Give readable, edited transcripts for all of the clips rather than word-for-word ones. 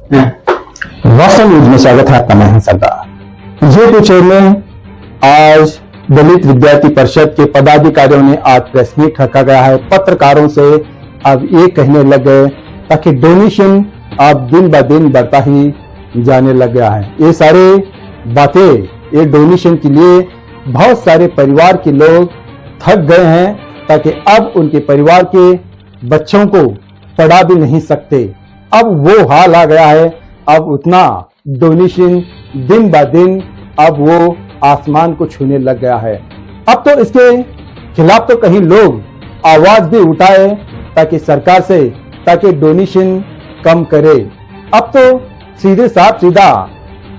वास्तव न्यूज में स्वागत है आपका। मैं हूं सरदार। जयपुर शहर में आज दलित विद्यार्थी परिषद के पदाधिकारियों ने आज प्रेस मीट रखा गया है। पत्रकारों से अब ये कहने लग गए ताकि डोनेशन अब दिन ब दिन बढ़ता ही जाने लग गया है। ये सारे बातें ये डोनेशन के लिए बहुत सारे परिवार के लोग थक गए हैं ताकि अब उनके परिवार के बच्चों को पढ़ा भी नहीं सकते। अब वो हाल आ गया है। अब उतना डोनेशन दिन ब दिन अब वो आसमान को छूने लग गया है। अब तो इसके खिलाफ तो कहीं लोग आवाज भी उठाए ताकि सरकार से ताकि डोनेशन कम करे। अब तो सीधे साफ सीधा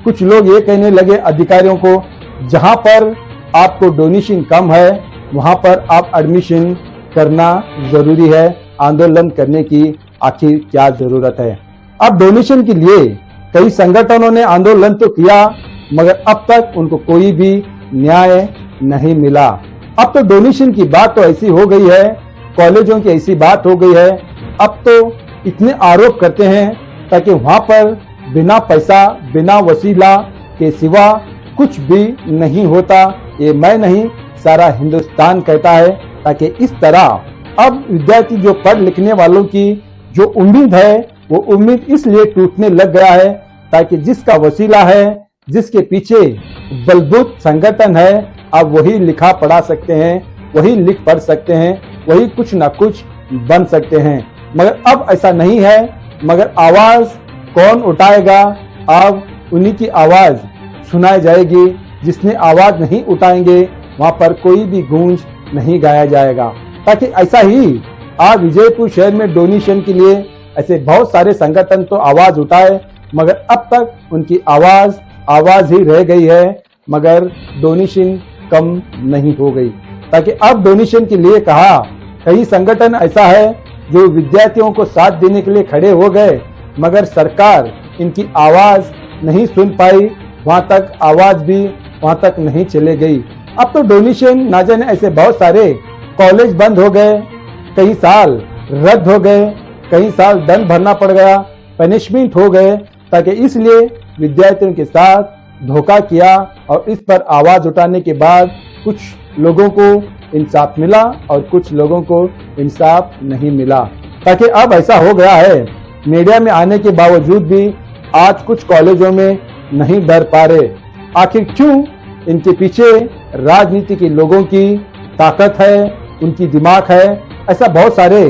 कुछ लोग ये कहने लगे अधिकारियों को, जहां पर आपको डोनेशन कम है वहां पर आप एडमिशन करना जरूरी है। आंदोलन करने की आखिर क्या जरूरत है। अब डोनेशन के लिए कई संगठनों ने आंदोलन तो किया मगर अब तक उनको कोई भी न्याय नहीं मिला। अब तो डोनेशन की बात तो ऐसी हो गई है, कॉलेजों की ऐसी बात हो गई है। अब तो इतने आरोप करते हैं ताकि वहां पर बिना पैसा बिना वसीला के सिवा कुछ भी नहीं होता। ये मैं नहीं सारा हिंदुस्तान कहता है ताकि इस तरह अब विद्यार्थी जो पढ़ लिखने वालों की जो उम्मीद है वो उम्मीद इसलिए टूटने लग गया है ताकि जिसका वसीला है जिसके पीछे बलबूत संगठन है अब वही लिखा पढ़ा सकते हैं, वही लिख पढ़ सकते हैं, वही कुछ ना कुछ बन सकते हैं। मगर अब ऐसा नहीं है। मगर आवाज कौन उठाएगा? अब उन्हीं की आवाज सुनाई जाएगी। जिसने आवाज नहीं उठाएंगे वहां पर कोई भी गूंज नहीं गाया जाएगा। ताकि ऐसा ही आज विजयपुर शहर में डोनेशन के लिए ऐसे बहुत सारे संगठन तो आवाज उठाए मगर अब तक उनकी आवाज ही रह गई है मगर डोनेशन कम नहीं हो गई। ताकि अब डोनेशन के लिए कहा, कई संगठन ऐसा है जो विद्यार्थियों को साथ देने के लिए खड़े हो गए मगर सरकार इनकी आवाज नहीं सुन पाई। वहां तक आवाज भी वहां तक नहीं चले गई। अब तो डोनेशन ना जाने ऐसे बहुत सारे कॉलेज बंद हो गए, कई साल रद्द हो गए, कई साल दंड भरना पड़ गया, पनिशमेंट हो गए। ताकि इसलिए विद्यार्थियों के साथ धोखा किया और इस पर आवाज उठाने के बाद कुछ लोगों को इंसाफ मिला और कुछ लोगों को इंसाफ नहीं मिला। ताकि अब ऐसा हो गया है, मीडिया में आने के बावजूद भी आज कुछ कॉलेजों में नहीं डर पा रहे। आखिर क्यों? इनके पीछे राजनीति के लोगों की ताकत है, उनकी दिमाग है। ऐसा बहुत सारे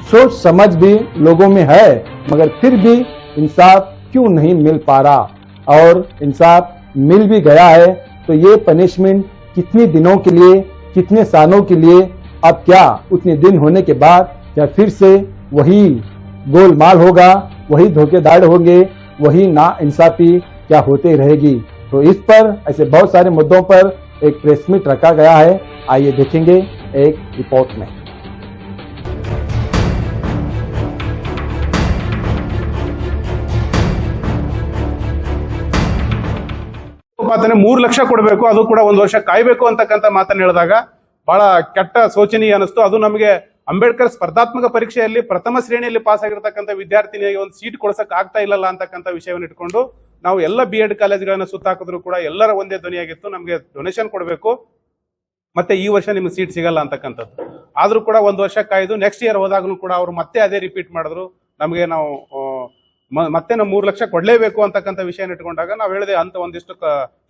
सोच समझ भी लोगों में है मगर फिर भी इंसाफ क्यों नहीं मिल पा रहा? और इंसाफ मिल भी गया है तो ये पनिशमेंट कितने दिनों के लिए, कितने सालों के लिए? अब क्या उतने दिन होने के बाद क्या फिर से वही गोलमाल होगा, वही धोखेधाड़ होंगे, वही ना इंसाफी क्या होते रहेगी? तो इस पर ऐसे बहुत सारे मुद्दों पर एक प्रेस मीट रखा गया है। आइए देखेंगे एक रिपोर्ट में। ಮಾತನ್ನ 3 ಲಕ್ಷ ಕೊಡಬೇಕು, ಅದು ಕೂಡ 1 ವರ್ಷ ಕಾಯಬೇಕು ಅಂತಕ್ಕಂತ ಮಾತನ್ನ ಹೇಳಿದಾಗ ಬಹಳ ಕೆಟ್ಟ ಶೋಚನೀಯ ಅನಿಸ್ತು. ಅದು ನಮಗೆ ಅಂಬೇಡ್ಕರ್ ಸ್ಪರ್ಧಾತ್ಮಕ ಪರೀಕ್ಷೆಯಲ್ಲಿ ಪ್ರಥಮ ಶ್ರೇಣಿಯಲ್ಲಿ ಪಾಸ್ ಆಗಿರತಕ್ಕಂತ ವಿದ್ಯಾರ್ಥಿನಿಗೆ ಒಂದು ಸೀಟ್ ಕೊಡ್ಸಕ್ ಆಗ್ತಾ ಇಲ್ಲಲ್ಲ ಅಂತಕ್ಕಂತ ವಿಷಯವನ್ನು ಇಟ್ಕೊಂಡು ನಾವು ಎಲ್ಲ BEd ಕಾಲೇಜ್ಗಳನ್ನ ಸುತ್ತಾಕಿದ್ರು ಕೂಡ ಎಲ್ಲರ ಒಂದೇ ಧ್ವನಿಯಾಗಿತ್ತು, ನಮಗೆ ಡೊನೇಷನ್ ಕೊಡಬೇಕು ಮತ್ತೆ ಈ ವರ್ಷ ನಿಮ್ಗೆ ಸೀಟ್ ಸಿಗಲ್ಲ ಅಂತಕ್ಕಂಥದ್ದು. ಆದ್ರೂ ಕೂಡ 1 ವರ್ಷ ಕಾಯ್ದು ನೆಕ್ಸ್ಟ್ ಇಯರ್ ಹೋದಾಗಲೂ ಕೂಡ ಅವರು ಮತ್ತೆ ಅದೇ ರಿಪೀಟ್ ಮಾಡಿದ್ರು, ನಮಗೆ ನಾವು ಮತ್ತೆ ನಾವು 3 ಲಕ್ಷ ಕೊಡ್ಲೇಬೇಕು ಅಂತಕ್ಕಂಥ ವಿಷಯ ಇಟ್ಕೊಂಡಾಗ ನಾವು ಹೇಳಿದೆ ಅಂತ ಒಂದಿಷ್ಟು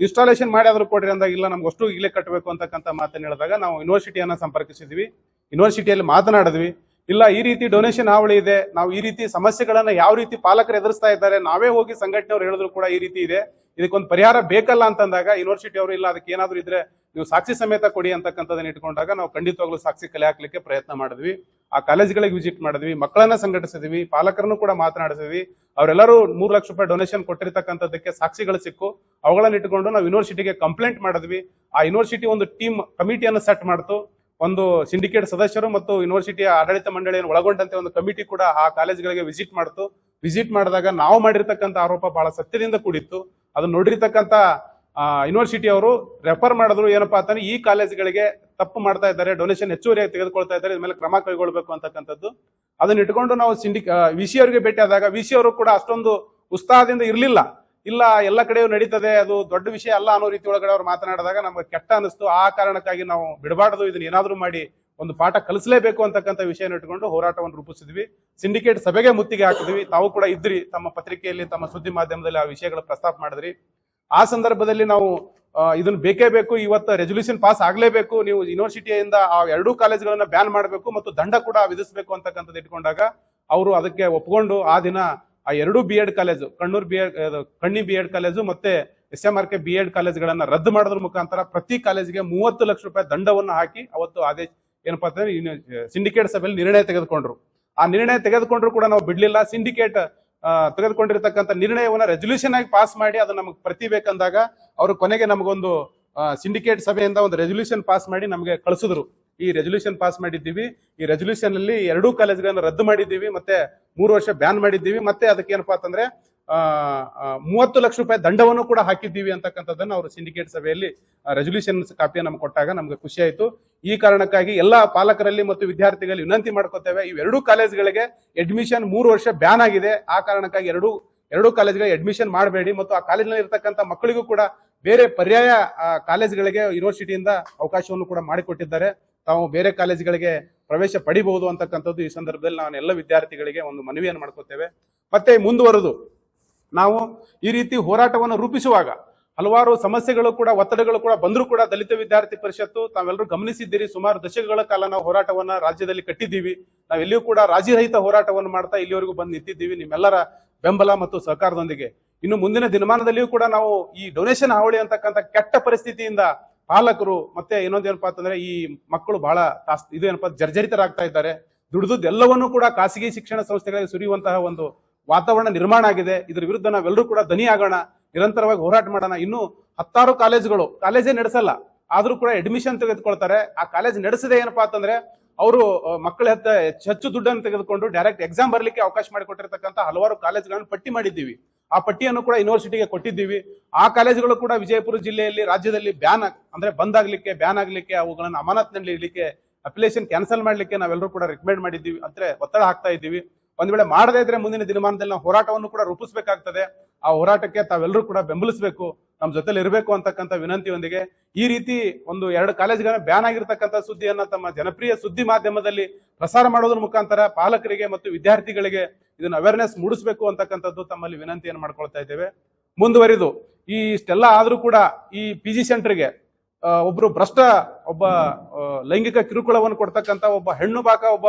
ಇನ್ಸ್ಟಾಲೇಷನ್ ಮಾಡಿ ಆದ್ರೂ ಕೊಡ್ರಿ ಅಂದಾಗ ಇಲ್ಲ ನಮ್ಗೆ ಅಷ್ಟು ಈಗಲೇ ಕಟ್ಟಬೇಕು ಅಂತಕ್ಕಂಥ ಮಾತನ್ನ ಹೇಳಿದಾಗ ನಾವು ಯೂನಿವರ್ಸಿಟಿಯನ್ನ ಸಂಪರ್ಕಿಸಿದ್ವಿ. ಯೂನಿವರ್ಸಿಟಿಯಲ್ಲಿ ಮಾತನಾಡಿದ್ವಿ, ಇಲ್ಲ ಈ ರೀತಿ ಡೊನೇಷನ್ ಹಾವಳಿ ಇದೆ, ನಾವು ಈ ರೀತಿ ಸಮಸ್ಯೆಗಳನ್ನ ಯಾವ ರೀತಿ ಪಾಲಕರು ಎದುರಿಸ್ತಾ ಇದ್ದಾರೆ, ನಾವೇ ಹೋಗಿ ಸಂಘಟನೆಯವರು ಹೇಳಿದ್ರು ಕೂಡ ಈ ರೀತಿ ಇದೆ, ಇದಕ್ಕೊಂದು ಪರಿಹಾರ ಬೇಕಲ್ಲ ಅಂತಂದಾಗ ಯೂನಿವರ್ಸಿಟಿ ಅವರು ಇಲ್ಲ ಅದಕ್ಕೆ ಏನಾದ್ರು ಇದ್ರೆ ನೀವು ಸಾಕ್ಷಿ ಸಮೇತ ಕೊಡಿ ಅಂತಕ್ಕಂಥದನ್ನ ಇಟ್ಕೊಂಡಾಗ ನಾವು ಖಂಡಿತವಾಗ್ಲೂ ಸಾಕ್ಷಿ ಕಲೆ ಹಾಕ್ಲಿಕ್ಕೆ ಪ್ರಯತ್ನ ಮಾಡಿದ್ವಿ. ಆ ಕಾಲೇಜ್ಗಳಿಗೆ ವಿಸಿಟ್ ಮಾಡಿದ್ವಿ, ಮಕ್ಕಳನ್ನ ಸಂಘಟಿಸಿದ್ವಿ, ಪಾಲಕರನ್ನು ಕೂಡ ಮಾತನಾಡಿಸಿದ್ವಿ. ಅವರೆಲ್ಲರೂ 3 ಲಕ್ಷ ರೂಪಾಯಿ ಡೊನೇಷನ್ ಕೊಟ್ಟಿರ್ತಕ್ಕಂಥದ್ದಕ್ಕೆ ಸಾಕ್ಷಿಗಳು ಸಿಕ್ಕು. ಅವುಗಳನ್ನ ಇಟ್ಕೊಂಡು ನಾವು ಯೂನಿವರ್ಸಿಟಿಗೆ ಕಂಪ್ಲೇಂಟ್ ಮಾಡಿದ್ವಿ. ಆ ಯೂನಿವರ್ಸಿಟಿ ಒಂದು ಟೀಮ್ ಕಮಿಟಿಯನ್ನು ಸೆಟ್ ಮಾಡ್ತು. ಒಂದು ಸಿಂಡಿಕೇಟ್ ಸದಸ್ಯರು ಮತ್ತು ಯೂನಿವರ್ಸಿಟಿಯ ಆಡಳಿತ ಮಂಡಳಿಯನ್ನು ಒಳಗೊಂಡಂತೆ ಒಂದು ಕಮಿಟಿ ಕೂಡ ಆ ಕಾಲೇಜ್ಗಳಿಗೆ ವಿಸಿಟ್ ಮಾಡ್ತು. ವಿಸಿಟ್ ಮಾಡಿದಾಗ ನಾವು ಮಾಡಿರ್ತಕ್ಕಂಥ ಆರೋಪ ಬಹಳ ಸತ್ಯದಿಂದ ಕೂಡಿತ್ತು. ಅದನ್ನ ನೋಡಿರ್ತಕ್ಕಂಥ ಯೂನಿವರ್ಸಿಟಿ ಅವರು ರೆಫರ್ ಮಾಡಿದ್ರು, ಏನಪ್ಪಾ ಅಂತಂದ್ರೆ ಈ ಕಾಲೇಜ್ಗಳಿಗೆ ತಪ್ಪು ಮಾಡ್ತಾ ಇದ್ದಾರೆ, ಡೊನೇಷನ್ ಹೆಚ್ಚುವರಿಯಾಗಿ ತೆಗೆದುಕೊಳ್ತಾ ಇದ್ದಾರೆ, ಇದ್ರ ಮೇಲೆ ಕ್ರಮ ಕೈಗೊಳ್ಳಬೇಕು ಅಂತಕ್ಕಂಥದ್ದು. ಅದನ್ನ ಇಟ್ಕೊಂಡು ನಾವು ವಿಸಿ ಅವರಿಗೆ ಭೇಟಿ ಆದಾಗ ವಿಸಿ ಅವರು ಕೂಡ ಅಷ್ಟೊಂದು ಉತ್ಸಾಹದಿಂದ ಇರಲಿಲ್ಲ. ಇಲ್ಲ ಎಲ್ಲ ಕಡೆಯೂ ನಡೀತದೆ, ಅದು ದೊಡ್ಡ ವಿಷಯ ಅಲ್ಲ ಅನ್ನೋ ರೀತಿ ಒಳಗಡೆ ಅವ್ರು ಮಾತನಾಡಿದಾಗ ನಮ್ಗೆ ಕೆಟ್ಟ ಅನಿಸ್ತು. ಆ ಕಾರಣಕ್ಕಾಗಿ ನಾವು ಬಿಡಬಾರ್ದು, ಇದನ್ನ ಏನಾದ್ರೂ ಮಾಡಿ ಒಂದು ಪಾಠ ಕಲಿಸಲೇಬೇಕು ಅಂತಕ್ಕಂಥ ವಿಷಯನ ಇಟ್ಕೊಂಡು ಹೋರಾಟವನ್ನು ರೂಪಿಸಿದ್ವಿ. ಸಿಂಡಿಕೇಟ್ ಸಭೆಗೆ ಮುತ್ತಿಗೆ ಹಾಕಿದ್ವಿ. ತಾವು ಕೂಡ ಇದ್ರಿ, ತಮ್ಮ ಪತ್ರಿಕೆಯಲ್ಲಿ ತಮ್ಮ ಸುದ್ದಿ ಮಾಧ್ಯಮದಲ್ಲಿ ಆ ವಿಷಯಗಳ ಪ್ರಸ್ತಾಪ ಮಾಡಿದ್ರಿ. ಆ ಸಂದರ್ಭದಲ್ಲಿ ನಾವು ಇದನ್ನ ಬೇಕೇ ಬೇಕು, ಇವತ್ತು ರೆಸೊಲ್ಯೂಷನ್ ಪಾಸ್ ಆಗ್ಲೇಬೇಕು, ನೀವು ಯೂನಿವರ್ಸಿಟಿಯಿಂದ ಆ ಎರಡೂ ಕಾಲೇಜ್ಗಳನ್ನ ಬ್ಯಾನ್ ಮಾಡಬೇಕು ಮತ್ತು ದಂಡ ಕೂಡ ವಿಧಿಸಬೇಕು ಅಂತಕ್ಕಂಥದ್ದು ಇಟ್ಕೊಂಡಾಗ ಅವರು ಅದಕ್ಕೆ ಒಪ್ಕೊಂಡು ಆ ದಿನ ಆ ಎರಡೂ BEd ಕಾಲೇಜು, ಕಣ್ಣಿ BEd ಕಾಲೇಜು ಮತ್ತೆ SMRK BEd ಕಾಲೇಜ್ಗಳನ್ನ ರದ್ದು ಮಾಡೋದ್ರ ಮುಖಾಂತರ ಪ್ರತಿ ಕಾಲೇಜಿಗೆ 30 ಲಕ್ಷ ರೂಪಾಯಿ ದಂಡವನ್ನು ಹಾಕಿ ಅವತ್ತು ಆದೇಶ ಏನಪ್ಪಾ ಅಂತಂದ್ರೆ ಸಿಂಡಿಕೇಟ್ ಸಭೆಯಲ್ಲಿ ನಿರ್ಣಯ ತೆಗೆದುಕೊಂಡ್ರು. ಆ ನಿರ್ಣಯ ತೆಗೆದುಕೊಂಡ್ರು ಕೂಡ ನಾವು ಬಿಡ್ಲಿಲ್ಲ. ಸಿಂಡಿಕೇಟ್ ತೆಗೆದುಕೊಂಡಿರ್ತಕ್ಕಂಥ ನಿರ್ಣಯವನ್ನ ರೆಸೊಲ್ಯೂಷನ್ ಆಗಿ ಪಾಸ್ ಮಾಡಿ ಅದು ನಮಗೆ ಪ್ರತಿ ಬೇಕಂದಾಗ ಅವರು ಕೊನೆಗೆ ನಮಗೊಂದು ಸಿಂಡಿಕೇಟ್ ಸಭೆಯಿಂದ ಒಂದು ರೆಸೊಲ್ಯೂಷನ್ ಪಾಸ್ ಮಾಡಿ ನಮಗೆ ಕಳಿಸಿದ್ರು. ಈ ರೆಸೊಲ್ಯೂಷನ್ ಪಾಸ್ ಮಾಡಿದ್ದೀವಿ. ಈ ರೆಸೊಲ್ಯೂಷನ್ ಅಲ್ಲಿ ಎರಡೂ ಕಾಲೇಜ್ಗಳನ್ನ ರದ್ದು ಮಾಡಿದ್ದೀವಿ, ಮತ್ತೆ 3 ವರ್ಷ ಬ್ಯಾನ್ ಮಾಡಿದ್ದೀವಿ, ಮತ್ತೆ ಅದಕ್ಕೆ ಏನಪ್ಪಾ ಅಂತಂದ್ರೆ 30 ಲಕ್ಷ ರೂಪಾಯಿ ದಂಡವನ್ನು ಕೂಡ ಹಾಕಿದ್ದೀವಿ ಅಂತಕ್ಕಂಥದ್ದನ್ನು ಅವರು ಸಿಂಡಿಕೇಟ್ ಸಭೆಯಲ್ಲಿ ರೆಸೊಲ್ಯೂಷನ್ ಕಾಪಿಯನ್ನು ನಮ್ಗೆ ಕೊಟ್ಟಾಗ ನಮ್ಗೆ ಖುಷಿ ಆಯ್ತು. ಈ ಕಾರಣಕ್ಕಾಗಿ ಎಲ್ಲಾ ಪಾಲಕರಲ್ಲಿ ಮತ್ತು ವಿದ್ಯಾರ್ಥಿಗಳಲ್ಲಿ ವಿನಂತಿ ಮಾಡ್ಕೋತೇವೆ, ಇವೆರಡೂ ಕಾಲೇಜ್ಗಳಿಗೆ ಅಡ್ಮಿಷನ್ 3 ವರ್ಷ ಬ್ಯಾನ್ ಆಗಿದೆ. ಆ ಕಾರಣಕ್ಕಾಗಿ ಎರಡೂ ಕಾಲೇಜ್ಗಳಿಗೆ ಅಡ್ಮಿಷನ್ ಮಾಡಬೇಡಿ, ಮತ್ತು ಆ ಕಾಲೇಜಿನಲ್ಲಿ ಇರತಕ್ಕಂಥ ಮಕ್ಕಳಿಗೂ ಕೂಡ ಬೇರೆ ಪರ್ಯಾಯ ಕಾಲೇಜ್ಗಳಿಗೆ ಯೂನಿವರ್ಸಿಟಿಯಿಂದ ಅವಕಾಶವನ್ನು ಕೂಡ ಮಾಡಿಕೊಟ್ಟಿದ್ದಾರೆ. ತಾವು ಬೇರೆ ಕಾಲೇಜ್ಗಳಿಗೆ ಪ್ರವೇಶ ಪಡಿಬಹುದು ಅಂತಕ್ಕಂಥದ್ದು ಈ ಸಂದರ್ಭದಲ್ಲಿ ನಾನು ಎಲ್ಲ ವಿದ್ಯಾರ್ಥಿಗಳಿಗೆ ಒಂದು ಮನವಿಯನ್ನು ಮಾಡ್ಕೋತೇವೆ. ಮತ್ತೆ ಮುಂದುವರೆದು ನಾವು ಈ ರೀತಿ ಹೋರಾಟವನ್ನು ರೂಪಿಸುವಾಗ ಹಲವಾರು ಸಮಸ್ಯೆಗಳು ಕೂಡ, ಒತ್ತಡಗಳು ಕೂಡ ಬಂದರೂ ಕೂಡ ದಲಿತ ವಿದ್ಯಾರ್ಥಿ ಪರಿಷತ್ತು ತಾವೆಲ್ಲರೂ ಗಮನಿಸಿದ್ದೀರಿ, ಸುಮಾರು ದಶಕಗಳ ಕಾಲ ನಾವು ಹೋರಾಟವನ್ನ ರಾಜ್ಯದಲ್ಲಿ ಕಟ್ಟಿದ್ದೀವಿ. ನಾವೆಲ್ಲಿಯೂ ಕೂಡ ರಾಜಿರಹಿತ ಹೋರಾಟವನ್ನು ಮಾಡ್ತಾ ಇಲ್ಲಿವರೆಗೂ ಬಂದು ನಿಂತಿದ್ದೀವಿ ನಿಮ್ಮೆಲ್ಲರ ಬೆಂಬಲ ಮತ್ತು ಸಹಕಾರದೊಂದಿಗೆ. ಇನ್ನು ಮುಂದಿನ ದಿನಮಾನದಲ್ಲಿಯೂ ಕೂಡ ನಾವು ಈ ಡೊನೇಷನ್ ಹಾವಳಿ ಅಂತಕ್ಕಂಥ ಕೆಟ್ಟ ಪರಿಸ್ಥಿತಿಯಿಂದ ಪಾಲಕರು ಮತ್ತೆ ಇನ್ನೊಂದೇನಪ್ಪಾ ಅಂತಂದ್ರೆ ಈ ಮಕ್ಕಳು ಬಹಳ ಇದೇನಪ್ಪಾ ಜರ್ಜರಿತರಾಗ್ತಾ ಇದ್ದಾರೆ. ದುಡಿದು ಎಲ್ಲವನ್ನೂ ಕೂಡ ಖಾಸಗಿ ಶಿಕ್ಷಣ ಸಂಸ್ಥೆಗಳಿಗೆ ಸುರಿಯುವಂತಹ ಒಂದು ವಾತಾವರಣ ನಿರ್ಮಾಣ ಆಗಿದೆ. ಇದ್ರ ವಿರುದ್ಧ ನಾವೆಲ್ಲರೂ ಕೂಡ ದನಿ ಆಗೋಣ, ನಿರಂತರವಾಗಿ ಹೋರಾಟ ಮಾಡೋಣ. ಇನ್ನು 10 ಕಾಲೇಜೇ ನಡೆಸಲ್ಲ, ಆದ್ರೂ ಕೂಡ ಅಡ್ಮಿಷನ್ ತೆಗೆದುಕೊಳ್ತಾರೆ. ಆ ಕಾಲೇಜ್ ನಡೆಸದೆ ಏನಪ್ಪಾ ಅಂತಂದ್ರೆ ಅವರು ಮಕ್ಕಳ ಹೆಚ್ಚು ದುಡ್ಡನ್ನು ತೆಗೆದುಕೊಂಡು ಡೈರೆಕ್ಟ್ ಎಕ್ಸಾಮ್ ಬರ್ಲಿಕ್ಕೆ ಅವಕಾಶ ಮಾಡಿಕೊಟ್ಟಿರ್ತಕ್ಕಂಥ ಹಲವಾರು ಕಾಲೇಜ್ಗಳನ್ನು ಪಟ್ಟಿ ಮಾಡಿದ್ದೀವಿ. ಆ ಪಟ್ಟಿಯನ್ನು ಕೂಡ ಯೂನಿವರ್ಸಿಟಿಗೆ ಕೊಟ್ಟಿದ್ದೀವಿ. ಆ ಕಾಲೇಜುಗಳು ಕೂಡ ವಿಜಯಪುರ ಜಿಲ್ಲೆಯಲ್ಲಿ ರಾಜ್ಯದಲ್ಲಿ ಬಂದ್ ಆಗ್ಲಿಕ್ಕೆ ಅವುಗಳನ್ನು ಅಮಾನತ್ನಲ್ಲಿ ಇಡ್ಲಿಕ್ಕೆ, ಅಪ್ಲಿಕೇಶನ್ ಕ್ಯಾನ್ಸಲ್ ಮಾಡ್ಲಿಕ್ಕೆ ನಾವೆಲ್ಲರೂ ಕೂಡ ರಿಕಮೆಂಡ್ ಮಾಡಿದ್ದೀವಿ, ಅಂದ್ರೆ ಒತ್ತಡ ಹಾಕ್ತಾ ಇದ್ದೀವಿ. ಒಂದ್ ವೇಳೆ ಮಾಡದೇ ಇದ್ರೆ ಮುಂದಿನ ದಿನಮಾನದಲ್ಲಿ ನಾವು ಹೋರಾಟವನ್ನು ಕೂಡ ರೂಪಿಸಬೇಕಾಗ್ತದೆ. ಆ ಹೋರಾಟಕ್ಕೆ ತಾವೆಲ್ಲರೂ ಕೂಡ ಬೆಂಬಲಿಸಬೇಕು, ನಮ್ಮ ಜೊತೆಲಿ ಇರಬೇಕು ಅಂತಕ್ಕಂಥ ವಿನಂತಿಯೊಂದಿಗೆ ಈ ರೀತಿ ಒಂದು 2 ಕಾಲೇಜ್ಗಳನ್ನ ಬ್ಯಾನ್ ಆಗಿರ್ತಕ್ಕಂಥ ಸುದ್ದಿಯನ್ನ ತಮ್ಮ ಜನಪ್ರಿಯ ಸುದ್ದಿ ಮಾಧ್ಯಮದಲ್ಲಿ ಪ್ರಸಾರ ಮಾಡೋದ್ರ ಮುಖಾಂತರ ಪಾಲಕರಿಗೆ ಮತ್ತು ವಿದ್ಯಾರ್ಥಿಗಳಿಗೆ ಇದನ್ನ ಅವೇರ್ನೆಸ್ ಮೂಡಿಸಬೇಕು ಅಂತಕ್ಕಂಥದ್ದು ತಮ್ಮಲ್ಲಿ ವಿನಂತಿಯನ್ನು ಮಾಡ್ಕೊಳ್ತಾ ಇದ್ದೇವೆ. ಮುಂದುವರಿದು ಈ ಇಷ್ಟೆಲ್ಲ ಆದ್ರೂ ಕೂಡ ಈ PG ಸೆಂಟರ್ಗೆ ಒಬ್ಬ ಲೈಂಗಿಕ ಕಿರುಕುಳವನ್ನು ಕೊಡ್ತಕ್ಕಂಥ ಒಬ್ಬ ಹೆಣ್ಣು ಬಾಕ ಒಬ್ಬ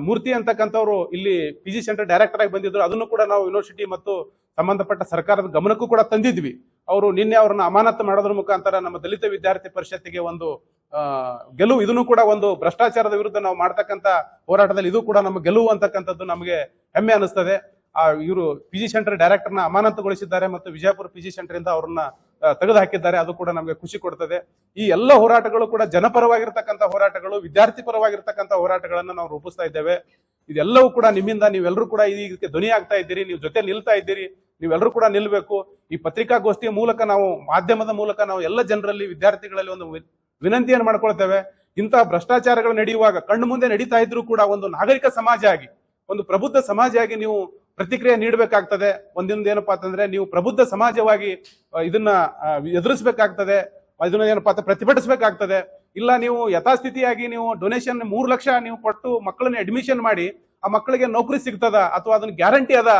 ಮೂರ್ತಿ ಅಂತಕ್ಕಂಥವ್ರು ಇಲ್ಲಿ PG ಸೆಂಟರ್ ಡೈರೆಕ್ಟರ್ ಆಗಿ ಬಂದಿದ್ರು. ಅದನ್ನು ಕೂಡ ನಾವು ಯೂನಿವರ್ಸಿಟಿ ಮತ್ತು ಸಂಬಂಧಪಟ್ಟ ಸರ್ಕಾರದ ಗಮನಕ್ಕೂ ಕೂಡ ತಂದಿದ್ವಿ. ಅವರು ನಿನ್ನೆ ಅವ್ರನ್ನ ಅಮಾನತು ಮಾಡೋದ್ರ ಮುಖಾಂತರ ನಮ್ಮ ದಲಿತ ವಿದ್ಯಾರ್ಥಿ ಪರಿಷತ್ತಿಗೆ ಒಂದು ಗೆಲುವು. ಇದನ್ನು ಕೂಡ ಒಂದು ಭ್ರಷ್ಟಾಚಾರದ ವಿರುದ್ಧ ನಾವು ಮಾಡ್ತಕ್ಕಂಥ ಹೋರಾಟದಲ್ಲಿ ಇದು ಕೂಡ ನಮ್ಮ ಗೆಲುವು ಅಂತಕ್ಕಂಥದ್ದು ನಮಗೆ ಹೆಮ್ಮೆ ಅನಿಸ್ತದೆ. ಇವರು PG ಸೆಂಟರ್ ಡೈರೆಕ್ಟರ್ನ ಅಮಾನತುಗೊಳಿಸಿದ್ದಾರೆ ಮತ್ತು ವಿಜಯಪುರ PG ಸೆಂಟರ್ ಇಂದ ಅವ್ರನ್ನ ತೆಗೆದು ಹಾಕಿದ್ದಾರೆ. ಅದು ಕೂಡ ನಮಗೆ ಖುಷಿ ಕೊಡ್ತದೆ. ಈ ಎಲ್ಲ ಹೋರಾಟಗಳು ಕೂಡ ಜನಪರವಾಗಿರ್ತಕ್ಕಂಥ ಹೋರಾಟಗಳು, ವಿದ್ಯಾರ್ಥಿ ಪರವಾಗಿರ್ತಕ್ಕಂಥ ಹೋರಾಟಗಳನ್ನ ನಾವು ರೂಪಿಸ್ತಾ ಇದ್ದೇವೆ. ಇದೆಲ್ಲವೂ ಕೂಡ ನಿಮ್ಮಿಂದ, ನೀವೆಲ್ಲರೂ ಕೂಡ ಇದಕ್ಕೆ ಧ್ವನಿ ಆಗ್ತಾ ಇದ್ದೀರಿ, ನೀವು ಜೊತೆ ನಿಲ್ತಾ ಇದ್ದೀರಿ, ನೀವೆಲ್ಲರೂ ಕೂಡ ನಿಲ್ಬೇಕು. ಈ ಪತ್ರಿಕಾಗೋಷ್ಠಿಯ ಮೂಲಕ ನಾವು, ಮಾಧ್ಯಮದ ಮೂಲಕ ನಾವು ಎಲ್ಲ ಜನರಲ್ಲಿ, ವಿದ್ಯಾರ್ಥಿಗಳಲ್ಲಿ ಒಂದು ವಿನಂತಿಯನ್ನು ಮಾಡ್ಕೊಳ್ತೇವೆ. ಇಂತಹ ಭ್ರಷ್ಟಾಚಾರಗಳು ನಡೆಯುವಾಗ ಕಣ್ಣು ಮುಂದೆ ನಡೀತಾ ಇದ್ರೂ ಕೂಡ ಒಂದು ನಾಗರಿಕ ಸಮಾಜ ಆಗಿ, ಒಂದು ಪ್ರಬುದ್ಧ ಸಮಾಜ ಆಗಿ ನೀವು ಪ್ರತಿಕ್ರಿಯೆ ನೀಡಬೇಕಾಗ್ತದೆ. ಒಂದೊಂದು ಏನಪ್ಪಾ ಅಂತಂದ್ರೆ ನೀವು ಪ್ರಬುದ್ಧ ಸಮಾಜವಾಗಿ ಇದನ್ನ ಎದುರಿಸಬೇಕಾಗ್ತದೆ, ಇದನ್ನ ಏನಪ್ಪಾ ಅಂತ ಪ್ರತಿಭಟಿಸಬೇಕಾಗ್ತದೆ. ಇಲ್ಲ ನೀವು ಯಥಾಸ್ಥಿತಿಯಾಗಿ ನೀವು ಡೊನೇಷನ್ 3 ಲಕ್ಷ ನೀವು ಕೊಟ್ಟು ಮಕ್ಕಳನ್ನ ಅಡ್ಮಿಷನ್ ಮಾಡಿ ಆ ಮಕ್ಕಳಿಗೆ ನೌಕರಿ ಸಿಗ್ತದ ಅಥವಾ ಅದನ್ನ ಗ್ಯಾರಂಟಿ ಅದ,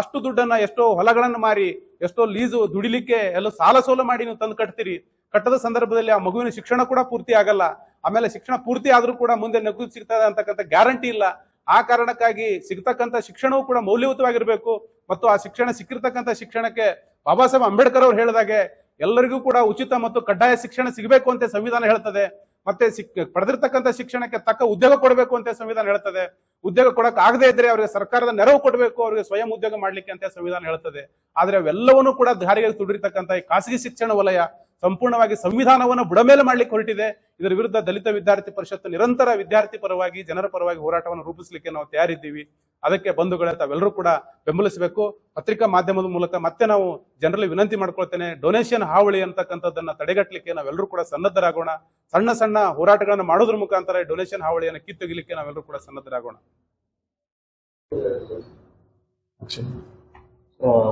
ಅಷ್ಟು ದುಡ್ಡನ್ನ ಎಷ್ಟೋ ಹೊಲಗಳನ್ನು ಮಾರಿ, ಎಷ್ಟೋ ಲೀಸು ದುಡಿಲಿಕ್ಕೆ ಎಲ್ಲ ಸಾಲ ಸೋಲ ಮಾಡಿ ನೀವು ತಂದು ಕಟ್ತೀರಿ. ಕಟ್ಟದ ಸಂದರ್ಭದಲ್ಲಿ ಆ ಮಗುವಿನ ಶಿಕ್ಷಣ ಕೂಡ ಪೂರ್ತಿ ಆಗಲ್ಲ. ಆಮೇಲೆ ಶಿಕ್ಷಣ ಪೂರ್ತಿ ಆದ್ರೂ ಕೂಡ ಮುಂದೆ ನಗದು ಸಿಗ್ತದೆ ಅಂತಕ್ಕಂಥ ಗ್ಯಾರಂಟಿ ಇಲ್ಲ. ಆ ಕಾರಣಕ್ಕಾಗಿ ಸಿಗ್ತಕ್ಕಂಥ ಶಿಕ್ಷಣವೂ ಕೂಡ ಮೌಲ್ಯಯುತವಾಗಿರ್ಬೇಕು. ಮತ್ತು ಆ ಶಿಕ್ಷಣ ಸಿಕ್ಕಿರ್ತಕ್ಕಂಥ ಶಿಕ್ಷಣಕ್ಕೆ ಬಾಬಾ ಸಾಹೇಬ್ ಅಂಬೇಡ್ಕರ್ ಅವರು ಹೇಳಿದಾಗೆ ಎಲ್ಲರಿಗೂ ಕೂಡ ಉಚಿತ ಮತ್ತು ಕಡ್ಡಾಯ ಶಿಕ್ಷಣ ಸಿಗಬೇಕು ಅಂತ ಸಂವಿಧಾನ ಹೇಳ್ತದೆ. ಮತ್ತೆ ಪಡೆದಿರ್ತಕ್ಕಂಥ ಶಿಕ್ಷಣಕ್ಕೆ ತಕ್ಕ ಉದ್ಯೋಗ ಕೊಡಬೇಕು ಅಂತ ಸಂವಿಧಾನ ಹೇಳ್ತದೆ. ಉದ್ಯೋಗ ಕೊಡಕ್ ಆಗದೆ ಇದ್ರೆ ಅವರಿಗೆ ಸರ್ಕಾರದ ನೆರವು ಕೊಡಬೇಕು, ಅವರಿಗೆ ಸ್ವಯಂ ಉದ್ಯೋಗ ಮಾಡ್ಲಿಕ್ಕೆ ಅಂತ ಸಂವಿಧಾನ ಹೇಳ್ತದೆ. ಆದ್ರೆ ಅವೆಲ್ಲವನ್ನೂ ಕೂಡ ದಾರಿಗೆ ತುಡಿರ್ತಕ್ಕಂಥ ಈ ಖಾಸಗಿ ಶಿಕ್ಷಣ ವಲಯ ಸಂಪೂರ್ಣವಾಗಿ ಸಂವಿಧಾನವನ್ನು ಬುಡಮೇಲೆ ಮಾಡ್ಲಿಕ್ಕೆ ಹೊರಟಿದೆ. ಇದರ ವಿರುದ್ಧ ದಲಿತ ವಿದ್ಯಾರ್ಥಿ ಪರಿಷತ್ತು ನಿರಂತರ ವಿದ್ಯಾರ್ಥಿ ಪರವಾಗಿ, ಜನರ ಪರವಾಗಿ ಹೋರಾಟವನ್ನು ರೂಪಿಸಲಿಕ್ಕೆ ನಾವು ತಯಾರಿದ್ದೀವಿ. ಅದಕ್ಕೆ ಬಂಧುಗಳೇ ತಾವೆಲ್ಲರೂ ಕೂಡ ಬೆಂಬಲಿಸಬೇಕು. ಪತ್ರಿಕಾ ಮಾಧ್ಯಮದ ಮೂಲಕ ಮತ್ತೆ ನಾವು ಜನರಲ್ಲಿ ವಿನಂತಿ ಮಾಡ್ಕೊಳ್ತೇನೆ, ಡೊನೇಷನ್ ಹಾವಳಿ ಅಂತಕ್ಕಂಥದ್ದನ್ನ ತಡೆಗಟ್ಟಲಿಕ್ಕೆ ನಾವೆಲ್ಲರೂ ಕೂಡ ಸನ್ನದ್ಧರಾಗೋಣ. ಸಣ್ಣ ಸಣ್ಣ ಹೋರಾಟಗಳನ್ನು ಮಾಡೋದ್ರ ಮುಖಾಂತರ ಡೊನೇಷನ್ ಹಾವಳಿಯನ್ನು ಕಿತ್ತೊಗಿಲಿಕ್ಕೆ ನಾವೆಲ್ಲರೂ ಕೂಡ ಸನ್ನದ್ಧರಾಗೋಣ.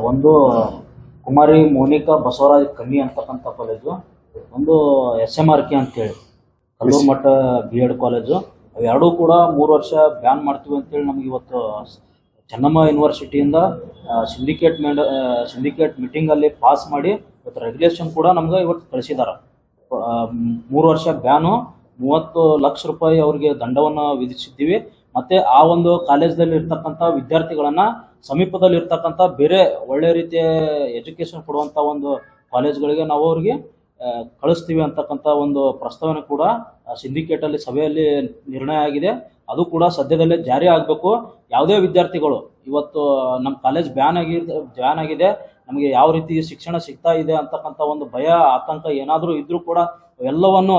ಒಂದು ಕುಮಾರಿ ಮೋನಿಕಾ ಬಸವರಾಜ್ ಕಮ್ಮಿ ಅಂತಕ್ಕಂಥ ಕಾಲೇಜು, ಒಂದು SMRK ಅಂತೇಳಿ ಕಲ್ಲೂರು ಮಠ B.Ed ಕಾಲೇಜು. ಅವೆರಡೂ ಕೂಡ 3 ವರ್ಷ ಬ್ಯಾನ್ ಮಾಡ್ತೀವಿ ಅಂತೇಳಿ ನಮ್ಗೆ ಇವತ್ತು ಚೆನ್ನಮ್ಮ ಯೂನಿವರ್ಸಿಟಿಯಿಂದ ಸಿಂಡಿಕೇಟ್ ಮೀಟಿಂಗಲ್ಲಿ ಪಾಸ್ ಮಾಡಿ ಇವತ್ತು ರೆಗ್ಯುಲೇಷನ್ ಕೂಡ ನಮ್ಗೆ ಇವತ್ತು ಕಳಿಸಿದ್ದಾರೆ. 3 ವರ್ಷ ಬ್ಯಾನು, 30 ಲಕ್ಷ ರೂಪಾಯಿ ಅವ್ರಿಗೆ ದಂಡವನ್ನು ವಿಧಿಸಿದ್ದೀವಿ. ಮತ್ತು ಆ ಒಂದು ಕಾಲೇಜ್ದಲ್ಲಿ ಇರ್ತಕ್ಕಂಥ ವಿದ್ಯಾರ್ಥಿಗಳನ್ನು ಸಮೀಪದಲ್ಲಿ ಇರ್ತಕ್ಕಂಥ ಬೇರೆ ಒಳ್ಳೆ ರೀತಿಯ ಎಜುಕೇಷನ್ ಕೊಡುವಂಥ ಒಂದು ಕಾಲೇಜ್ಗಳಿಗೆ ನಾವು ಅವ್ರಿಗೆ ಕಳಿಸ್ತೀವಿ ಅಂತಕ್ಕಂಥ ಒಂದು ಪ್ರಸ್ತಾವನೆ ಕೂಡ ಸಿಂಡಿಕೇಟಲ್ಲಿ ಸಭೆಯಲ್ಲಿ ನಿರ್ಣಯ ಆಗಿದೆ. ಅದು ಕೂಡ ಸದ್ಯದಲ್ಲೇ ಜಾರಿ ಆಗಬೇಕು. ಯಾವುದೇ ವಿದ್ಯಾರ್ಥಿಗಳು ಇವತ್ತು ನಮ್ಮ ಕಾಲೇಜ್ ಬ್ಯಾನ್ ಆಗಿದೆ, ನಮಗೆ ಯಾವ ರೀತಿ ಶಿಕ್ಷಣ ಸಿಗ್ತಾ ಇದೆ ಅಂತಕ್ಕಂಥ ಒಂದು ಭಯ ಆತಂಕ ಏನಾದರೂ ಇದ್ದರೂ ಕೂಡ ಎಲ್ಲವನ್ನು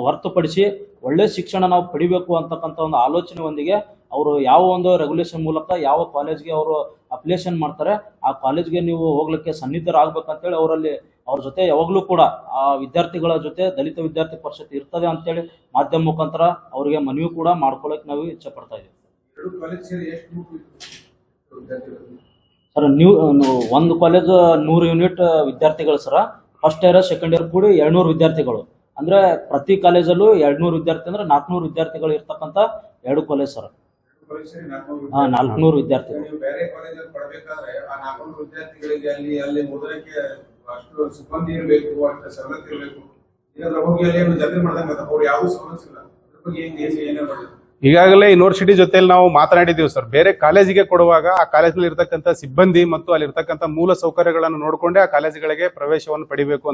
ಹೊರತುಪಡಿಸಿ ಒಳ್ಳೆ ಶಿಕ್ಷಣ ನಾವು ಪಡಿಬೇಕು ಅಂತಕ್ಕಂಥ ಒಂದು ಆಲೋಚನೆಯೊಂದಿಗೆ ಅವರು ಯಾವ ಒಂದು ರೆಗ್ಯುಲೇಷನ್ ಮೂಲಕ ಯಾವ ಕಾಲೇಜ್ಗೆ ಅವರು ಅಪ್ಲಿಕೇಶನ್ ಮಾಡ್ತಾರೆ ಆ ಕಾಲೇಜ್ಗೆ ನೀವು ಹೋಗ್ಲಿಕ್ಕೆ ಸನ್ನಿಧರಾಗಬೇಕಂತೇಳಿ ಅವ್ರ ಜೊತೆ ಯಾವಾಗಲೂ ಕೂಡ ಆ ವಿದ್ಯಾರ್ಥಿಗಳ ಜೊತೆ ದಲಿತ ವಿದ್ಯಾರ್ಥಿ ಪರಿಷತ್ ಇರ್ತದೆ ಅಂತೇಳಿ ಮಾಧ್ಯಮ ಮುಖಾಂತರ ಅವರಿಗೆ ಮನವಿ ಕೂಡ ಮಾಡ್ಕೊಳ್ಳೋಕೆ ನಾವು ಇಚ್ಛೆ ಪಡ್ತಾ ಇದ್ದೀವಿ. ಸರ್ ಒಂದು ಕಾಲೇಜ್ 100 ಯೂನಿಟ್ ವಿದ್ಯಾರ್ಥಿಗಳು ಸರ. ಫಸ್ಟ್ ಇಯರ್ ಸೆಕೆಂಡ್ ಇಯರ್ ಕೂಡಿ 200 ವಿದ್ಯಾರ್ಥಿಗಳು. ಅಂದ್ರೆ ಪ್ರತಿ ಕಾಲೇಜಲ್ಲೂ 200 ವಿದ್ಯಾರ್ಥಿ ಅಂದ್ರೆ 400 ವಿದ್ಯಾರ್ಥಿಗಳು ಇರ್ತಕ್ಕಂಥ 2 ಕಾಲೇಜ್ ಸರ್. 400 ವಿದ್ಯಾರ್ಥಿಗಳು. ಸಿಬ್ಬಂದಿ ಇರಬೇಕು, ಸವಲತ್ತು ಇರಬೇಕು. ಹೋಗಿ ಅಲ್ಲಿ ಜರ್ನಿ ಮಾಡ್ದಂಗ ಅವ್ರು ಯಾವ್ದು ಸಮಸ್ಯೆ ಇಲ್ಲ. ಅದ್ರ ಬಗ್ಗೆ ಏನೇ ಮಾಡಿದ್ರು ಈಗಾಗಲೇ ಯೂನಿವರ್ಸಿಟಿ ಜೊತೆಲಿ ನಾವು ಮಾತನಾಡಿದ್ದೀವಿ ಸರ್. ಬೇರೆ ಕಾಲೇಜಿಗೆ ಕೊಡುವಾಗ ಆ ಕಾಲೇಜಿನಲ್ಲಿ ಇರ್ತಕ್ಕಂಥ ಸಿಬ್ಬಂದಿ ಮತ್ತು ಅಲ್ಲಿರ್ತಕ್ಕಂಥ ಮೂಲ ಸೌಕರ್ಯಗಳನ್ನು ನೋಡಿಕೊಂಡೇ ಆ ಕಾಲೇಜುಗಳಿಗೆ ಪ್ರವೇಶವನ್ನು ಪಡಿಬೇಕು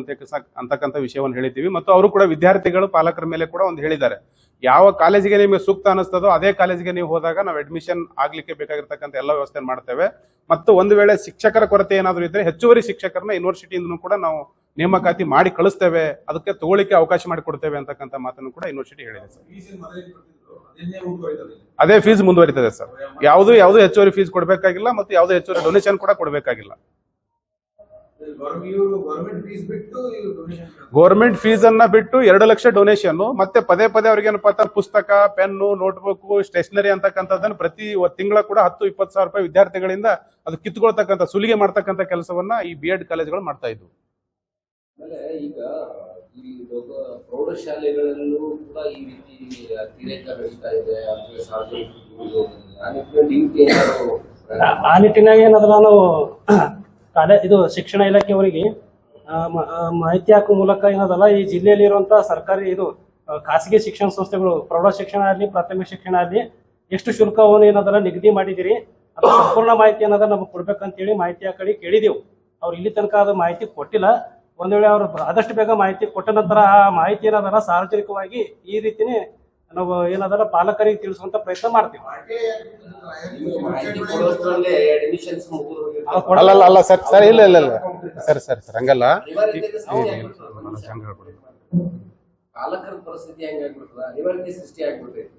ಅಂತಕ್ಕಂಥ ವಿಷಯವನ್ನು ಹೇಳಿದ್ದೀವಿ. ಮತ್ತು ಅವರು ಕೂಡ ವಿದ್ಯಾರ್ಥಿಗಳು ಪಾಲಕರ ಮೇಲೆ ಕೂಡ ಒಂದು ಹೇಳಿದ್ದಾರೆ, ಯಾವ ಕಾಲೇಜಿಗೆ ನಿಮಗೆ ಸೂಕ್ತ ಅನಿಸ್ತದೋ ಅದೇ ಕಾಲೇಜಿಗೆ ನೀವು ಹೋದಾಗ ನಾವು ಅಡ್ಮಿಷನ್ ಆಗ್ಲಿಕ್ಕೆ ಬೇಕಾಗಿರ್ತಕ್ಕಂಥ ಎಲ್ಲ ವ್ಯವಸ್ಥೆ ಮಾಡ್ತೇವೆ. ಮತ್ತು ಒಂದು ವೇಳೆ ಶಿಕ್ಷಕರ ಕೊರತೆ ಏನಾದರೂ ಇದ್ರೆ ಹೆಚ್ಚುವರಿ ಶಿಕ್ಷಕರನ್ನ ಯೂನಿವರ್ಸಿಟಿಯಿಂದ ಕೂಡ ನಾವು ನೇಮಕಾತಿ ಮಾಡಿ ಕಳಿಸ್ತೇವೆ, ಅದಕ್ಕೆ ತಗೊಳ್ಳಿಕ್ಕೆ ಅವಕಾಶ ಮಾಡಿಕೊಡ್ತೇವೆ ಅಂತಕ್ಕಂಥ ಮಾತನ್ನು ಕೂಡ ಯೂನಿವರ್ಸಿಟಿ ಹೇಳಿದೆ ಸರ್. ಅದೇ ಫೀಸ್ ಮುಂದುವರಿತದೆ ಸರ್. ಯಾವುದು ಹೆಚ್ಚುವರಿ ಫೀಸ್ ಕೊಡಬೇಕಾಗಿಲ್ಲ ಮತ್ತು ಯಾವುದೇ ಹೆಚ್ಚುವರಿ ಡೊನೇಷನ್ ಕೂಡ ಕೊಡಬೇಕಾಗಿಲ್ಲ. ಗೌರ್ಮೆಂಟ್ ಫೀಸ್ ಅನ್ನ ಬಿಟ್ಟು 2 ಲಕ್ಷ ಡೊನೇಷನ್, ಮತ್ತೆ ಪದೇ ಅವ್ರಿಗೆ ಏನಪ್ಪಾ ಪುಸ್ತಕ, ಪೆನ್ನು, ನೋಟ್ಬುಕ್, ಸ್ಟೇಷನರಿ ಅಂತಕ್ಕಂಥದ್ದನ್ನು ಪ್ರತಿ ತಿಂಗಳ ಕೂಡ 10-20 ಸಾವಿರ ರೂಪಾಯಿ ವಿದ್ಯಾರ್ಥಿಗಳಿಂದ ಅದು ಕಿತ್ಕೊಳ್ತಕ್ಕಂಥ ಸುಲಿಗೆ ಮಾಡ್ತಕ್ಕಂಥ ಕೆಲಸವನ್ನ ಈ B.Ed ಕಾಲೇಜುಗಳು ಮಾಡ್ತಾ ಇದ್ವು. ಈಗ ಈ ಪ್ರೌಢಶಾಲೆಗಳಲ್ಲೂ ಕೂಡ ಈ ರೀತಿ ಅತಿರೇಕ ನಡೀತಾ ಇದೆ ಅಂತ ಸಾರ್ವಜನಿಕರು ಆ ನಿಟ್ಟಿನಾಗಿ ಏನಾದ್ರು ನಾವು ಇದು ಶಿಕ್ಷಣ ಇಲಾಖೆಯವರಿಗೆ ಮಾಹಿತಿ ಹಾಕುವ ಮೂಲಕ ಏನದಲ್ಲ ಈ ಜಿಲ್ಲೆಯಲ್ಲಿ ಇರುವಂತಹ ಸರ್ಕಾರಿ ಖಾಸಗಿ ಶಿಕ್ಷಣ ಸಂಸ್ಥೆಗಳು ಪ್ರೌಢ ಶಿಕ್ಷಣ ಆಗಲಿ ಪ್ರಾಥಮಿಕ ಶಿಕ್ಷಣ ಆಗಲಿ ಎಷ್ಟು ಶುಲ್ಕವನ್ನು ಏನದಲ್ಲ ನಿಗದಿ ಮಾಡಿದಿರಿ ಅದು ಸಂಪೂರ್ಣ ಮಾಹಿತಿ ಏನದ ನಮಗೆ ಕೊಡ್ಬೇಕಂತೇಳಿ ಮಾಹಿತಿ ಆ ಕಡೆ ಕೇಳಿದೆವು. ಅವ್ರು ಇಲ್ಲಿ ತನಕ ಅದು ಮಾಹಿತಿ ಕೊಟ್ಟಿಲ್ಲ. ಒಂದ್ ವೇಳೆ ಅವರು ಆದಷ್ಟು ಬೇಗ ಮಾಹಿತಿ ಕೊಟ್ಟ ನಂತರ ಆ ಮಾಹಿತಿ ಏನದಲ್ಲ ಸಾರ್ವಜನಿಕವಾಗಿ ಈ ರೀತಿನೇ ನಾವು ಏನದಲ್ಲ ಪಾಲಕರಿಗೆ ತಿಳಿಸುವಂತ ಪ್ರಯತ್ನ ಮಾಡ್ತೀವಿ. ಅಲ್ಲ ಸರ್ ಇಲ್ಲ ಸರ್ ಹಂಗಲ್ಲ. ಪಾಲಕರ ಪರಿಸ್ಥಿತಿ ಹೆಂಗಾಗ್ಬಿಡ್ತದ, ಅನಿವಾರ್ಯತೆ ಸೃಷ್ಟಿ ಆಗ್ಬಿಡ್ತೈತಿ.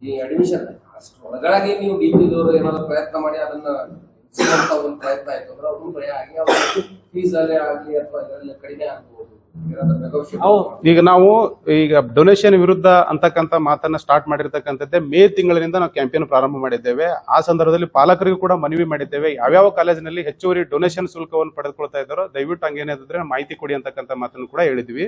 ಈ ಅಡ್ಮಿಷನ್ ಅಷ್ಟು ಒಳಗಾಗಿ ನೀವು DPದವರು ಏನಾದ್ರು ಪ್ರಯತ್ನ ಮಾಡಿ ಅದನ್ನ ಒಂದು ಪ್ರಯತ್ನ ಆಯ್ತು ಅಂದ್ರೆ ಅವ್ರು ಭಯ ಆಗಿ ಫೀಸ್ ಅಲ್ಲೇ ಆಗ್ಲಿ ಅಥವಾ ಇದರಲ್ಲಿ ಕಡಿಮೆ ಆಗ್ಬಹುದು. ಈಗ ನಾವು ಡೊನೇಷನ್ ವಿರುದ್ಧ ಅಂತಕ್ಕಂಥ ಮಾತನ್ನ ಸ್ಟಾರ್ಟ್ ಮಾಡಿರ್ತಕ್ಕಂಥದ್ದೇ ಮೇ ತಿಂಗಳಿನಿಂದ ನಾವು ಕ್ಯಾಂಪೇನ್ ಪ್ರಾರಂಭ ಮಾಡಿದ್ದೇವೆ. ಆ ಸಂದರ್ಭದಲ್ಲಿ ಪಾಲಕರಿಗೂ ಕೂಡ ಮನವಿ ಮಾಡಿದ್ದೇವೆ, ಯಾವ್ಯಾವ ಕಾಲೇಜಿನಲ್ಲಿ ಹೆಚ್ಚುವರಿ ಡೊನೇಷನ್ ಶುಲ್ಕವನ್ನು ಪಡೆದುಕೊಳ್ತಾ ಇದ್ದಾರೋ ದಯವಿಟ್ಟು ಹಂಗೇನಿದ್ರೆ ಮಾಹಿತಿ ಕೊಡಿ ಅಂತಕ್ಕಂಥ ಮಾತನ್ನು ಕೂಡ ಹೇಳಿದ್ವಿ.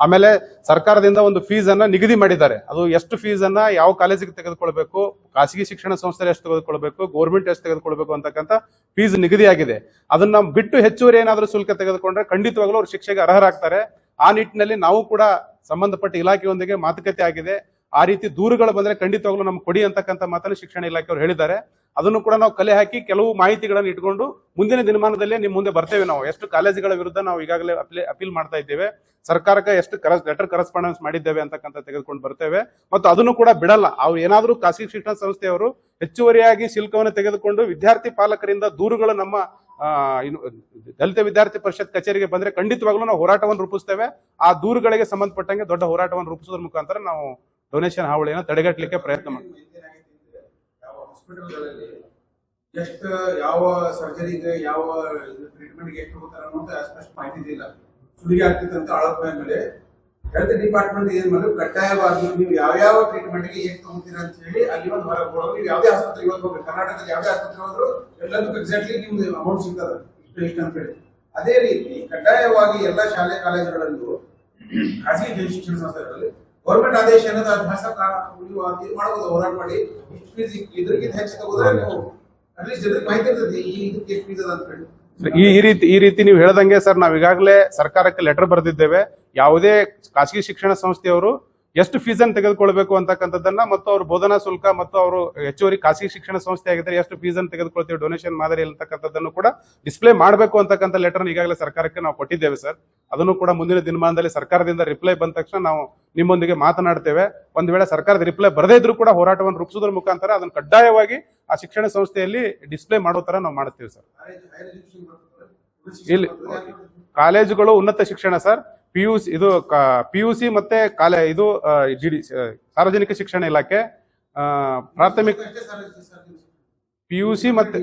ಆಮೇಲೆ ಸರ್ಕಾರದಿಂದ ಒಂದು ಫೀಸ್ ಅನ್ನ ನಿಗದಿ ಮಾಡಿದ್ದಾರೆ. ಅದು ಎಷ್ಟು ಫೀಸ್ ಅನ್ನ ಯಾವ ಕಾಲೇಜಿಗೆ ತೆಗೆದುಕೊಳ್ಬೇಕು, ಖಾಸಗಿ ಶಿಕ್ಷಣ ಸಂಸ್ಥೆ ಎಷ್ಟು ತೆಗೆದುಕೊಳ್ಬೇಕು, ಗೌರ್ಮೆಂಟ್ ಎಷ್ಟು ತೆಗೆದುಕೊಳ್ಬೇಕು ಅಂತಕ್ಕಂಥ ಫೀಸ್ ನಿಗದಿ ಆಗಿದೆ. ಅದನ್ನ ಬಿಟ್ಟು ಹೆಚ್ಚುವರಿ ಏನಾದರೂ ಶುಲ್ಕ ತೆಗೆದುಕೊಂಡ್ರೆ ಖಂಡಿತವಾಗ್ಲೂ ಅವ್ರು ಶಿಕ್ಷೆಗೆ ಅರ್ಹರಾಗ್ತಾರೆ. ಆ ನಿಟ್ಟಿನಲ್ಲಿ ನಾವು ಕೂಡ ಸಂಬಂಧಪಟ್ಟ ಇಲಾಖೆಯೊಂದಿಗೆ ಮಾತುಕತೆ ಆಗಿದೆ. ಆ ರೀತಿ ದೂರುಗಳು ಬಂದ್ರೆ ಖಂಡಿತವಾಗ್ಲೂ ನಮ್ಗೆ ಕೊಡಿ ಅಂತಕ್ಕಂಥ ಮಾತನ್ನು ಶಿಕ್ಷಣ ಇಲಾಖೆಯವರು ಹೇಳಿದ್ದಾರೆ. ಅದನ್ನು ಕೂಡ ನಾವು ಕಲೆ ಹಾಕಿ ಕೆಲವು ಮಾಹಿತಿಗಳನ್ನು ಇಟ್ಕೊಂಡು ಮುಂದಿನ ದಿನಮಾನದಲ್ಲೇ ನಿಮ್ಮ ಮುಂದೆ ಬರ್ತೇವೆ. ನಾವು ಎಷ್ಟು ಕಾಲೇಜುಗಳ ವಿರುದ್ಧ ನಾವು ಈಗಾಗಲೇ ಅಪೀಲ್ ಮಾಡ್ತಾ ಇದ್ದೇವೆ, ಸರ್ಕಾರಕ್ಕೆ ಎಷ್ಟು ಲೆಟರ್ ಕರೆಸ್ಪಾಂಡೆನ್ಸ್ ಮಾಡಿದ್ದೇವೆ ಅಂತಕ್ಕಂಥ ತೆಗೆದುಕೊಂಡು ಬರ್ತೇವೆ. ಮತ್ತು ಅದನ್ನು ಕೂಡ ಬಿಡಲ್ಲ. ಅವ್ರು ಏನಾದರೂ ಖಾಸಗಿ ಶಿಕ್ಷಣ ಸಂಸ್ಥೆಯವರು ಹೆಚ್ಚುವರಿಯಾಗಿ ಶುಲ್ಕವನ್ನು ತೆಗೆದುಕೊಂಡು ವಿದ್ಯಾರ್ಥಿ ಪಾಲಕರಿಂದ ದೂರುಗಳು ನಮ್ಮ ದಲಿತ ವಿದ್ಯಾರ್ಥಿ ಪರಿಷತ್ ಕಚೇರಿಗೆ ಬಂದ್ರೆ ಖಂಡಿತವಾಗ್ಲೂ ನಾವು ಹೋರಾಟವನ್ನು ರೂಪಿಸ್ತೇವೆ. ಆ ದೂರುಗಳಿಗೆ ಸಂಬಂಧಪಟ್ಟಂಗೆ ದೊಡ್ಡ ಹೋರಾಟವನ್ನು ರೂಪಿಸೋದ್ರ ಮುಖಾಂತರ ನಾವು ಡೊನೇಷನ್ ಹಾವಳಿಯನ್ನು ತಡೆಗಟ್ಟಲಿಕ್ಕೆ ಪ್ರಯತ್ನ ಮಾಡ್ತೀವಿ. ಹಾಸ್ಪಿಟಲ್ಗಳಲ್ಲಿ ಎಷ್ಟು ಯಾವ ಸರ್ಜರಿಗೆ ಯಾವ ಟ್ರೀಟ್ಮೆಂಟ್ಗೆ ಎಷ್ಟು ಹೋಗ್ತಾರೆ ಅನ್ನೋದು ಅಷ್ಟು ಮಾಹಿತಿ ಇಲ್ಲ. ಸುಲಿಗೆ ಆಗ್ತಿತ್ತು ಅಂತ ಆಳೋಪ ಮೇಲೆ ಹೆಲ್ತ್ ಡಿಪಾರ್ಟ್ಮೆಂಟ್ ಏನ್ ಮಾಡಿದ್ರು ಕಡ್ಡಾಯವಾಗಿ ನೀವು ಯಾವ ಟ್ರೀಟ್ಮೆಂಟ್ಗೆ ಎಷ್ಟು ತಗೋತೀರಾ ಅಂತ ಹೇಳಿ ಅಲ್ಲಿ ಒಂದು ಹೊರಗೆ ನೀವು ಯಾವುದೇ ಆಸ್ಪತ್ರೆಗೆ ಹೋಗ್ಬೇಕು. ಕರ್ನಾಟಕದಲ್ಲಿ ಯಾವುದೇ ಆಸ್ಪತ್ರೆ ಹೋದ್ರು ಎಲ್ಲದಕ್ಕೂ ಎಕ್ಸಾಕ್ಟ್ಲಿ ನಿಮ್ದು ಅಮೌಂಟ್ ಸಿಗ್ತದೆ. ಇಷ್ಟು ಅಂತ ಹೇಳಿ. ಅದೇ ರೀತಿ ಕಡ್ಡಾಯವಾಗಿ ಎಲ್ಲ ಶಾಲೆ ಕಾಲೇಜುಗಳಲ್ಲೂ ಖಾಸಗಿ ಶಿಕ್ಷಣ ಸಂಸ್ಥೆಗಳಲ್ಲಿ ಗೌರ್ಮೆಂಟ್ ಆದೇಶ ಅನ್ನೋದು ಅಭ್ಯಾಸ ಇದು ಮಾಡಬಹುದು, ಹೋರಾಟ ಮಾಡಿ ಇಷ್ಟು ಫೀಸ್ ಇದ್ರಕ್ಕಿಂತ ಹೆಚ್ಚು ತಗೋದ್ರೆ ನೀವು ಅಟ್ಲೀಸ್ಟ್ ಜನರಿಗೆ ಮಾಹಿತಿ ಇರ್ತದೆ ಇದಕ್ಕೆ ಎಷ್ಟು ಫೀಸ್ ಅದ ಅಂತ ಹೇಳಿ. ಈ ರೀತಿ ನೀವು ಹೇಳ್ದಂಗೆ ಸರ್, ನಾವು ಈಗಾಗಲೇ ಸರ್ಕಾರಕ್ಕೆ ಲೆಟರ್ ಬರೆದಿದ್ದೇವೆ. ಯಾವುದೇ ಖಾಸಗಿ ಶಿಕ್ಷಣ ಸಂಸ್ಥೆಯವರು ಎಷ್ಟು ಫೀಸ್ ಅನ್ನು ತೆಗೆದುಕೊಳ್ಬೇಕು ಅಂತಕ್ಕಂಥದ್ದನ್ನ ಮತ್ತು ಅವ್ರ ಬೋಧನಾ ಶುಲ್ಕ ಮತ್ತು ಅವರು ಹೆಚ್ಚುವರಿ ಖಾಸಗಿ ಶಿಕ್ಷಣ ಸಂಸ್ಥೆ ಆಗಿದ್ರೆ ಎಷ್ಟು ಫೀಸ್ ಅನ್ನು ತೆಗೆದುಕೊಳ್ತೀವಿ ಡೊನೇಷನ್ ಮಾದರಿ ಅಂತಕ್ಕಂಥದ್ದನ್ನು ಕೂಡ ಡಿಸ್ಪ್ಲೇ ಮಾಡಬೇಕು ಅಂತಕ್ಕಂಥ ಲೆಟರ್ ಈಗಾಗಲೇ ಸರ್ಕಾರಕ್ಕೆ ನಾವು ಕೊಟ್ಟಿದ್ದೇವೆ ಸರ್. ಅದನ್ನು ಕೂಡ ಮುಂದಿನ ದಿನಮಾನದಲ್ಲಿ ಸರ್ಕಾರದಿಂದ ರಿಪ್ಲೈ ಬಂದ ತಕ್ಷಣ ನಾವು ನಿಮ್ಮೊಂದಿಗೆ ಮಾತನಾಡ್ತೇವೆ. ಒಂದ್ ವೇಳೆ ಸರ್ಕಾರದ ರಿಪ್ಲೈ ಬರದೇ ಇದ್ರೂ ಕೂಡ ಹೋರಾಟವನ್ನು ರೂಪಿಸೋದ್ರ ಮುಖಾಂತರ ಅದನ್ನು ಕಡ್ಡಾಯವಾಗಿ ಆ ಶಿಕ್ಷಣ ಸಂಸ್ಥೆಯಲ್ಲಿ ಡಿಸ್ಪ್ಲೇ ಮಾಡೋ ತರ ನಾವು ಮಾಡ್ತೀವಿ ಸರ್. ಇಲ್ಲಿ ಕಾಲೇಜುಗಳು ಉನ್ನತ ಶಿಕ್ಷಣ ಸರ್, ಪಿಯುಸಿ ಮತ್ತೆ ಇದು ಸಾರ್ವಜನಿಕ ಶಿಕ್ಷಣ ಇಲಾಖೆ, ಪ್ರಾಥಮಿಕ ಪಿಯುಸಿ ಮತ್ತೆ